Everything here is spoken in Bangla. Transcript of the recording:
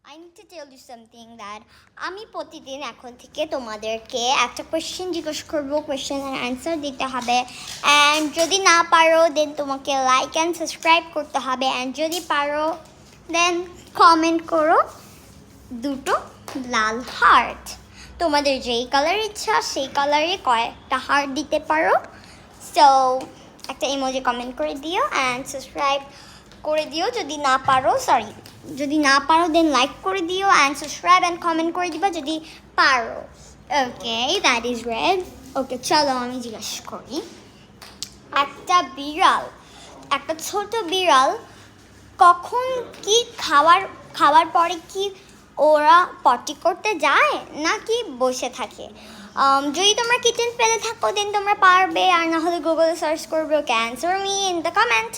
I need to tell you something that আমি প্রতিদিন এখন থেকে তোমাদেরকে একটা কোয়েশ্চেন জিজ্ঞেস করবো, কোয়েশ্চেন এর অ্যান্সার দিতে হবে। অ্যান্ড যদি না পারো দেন তোমাকে লাইক অ্যান্ড সাবস্ক্রাইব করতে হবে। অ্যান্ড যদি পারো দেন কমেন্ট করো দুটো লাল হার্ট। তোমাদের যেই কালার ইচ্ছা সেই কালারে কয়েকটা হার্ট দিতে পারো। সো একটা ইমোজি কমেন্ট করে দিও অ্যান্ড সাবস্ক্রাইব করে দিও। যদি না পারো দেন লাইক করে দিও অ্যান্ড সাবস্ক্রাইব অ্যান্ড কমেন্ট করে দিবা যদি পারো। ওকে, দ্যাট ইজ রেড। ওকে, চলো আমি জিজ্ঞাসা করি। একটা ছোট বিড়াল কখন কি খাওয়ার পরে কি ওরা পটি করতে যায় নাকি বসে থাকে? যদি তোমরা কিচেন পেলে থাকো দেন তোমরা পারবে, আর না হলে গুগলে সার্চ করবে। Okay, answer me in the comment.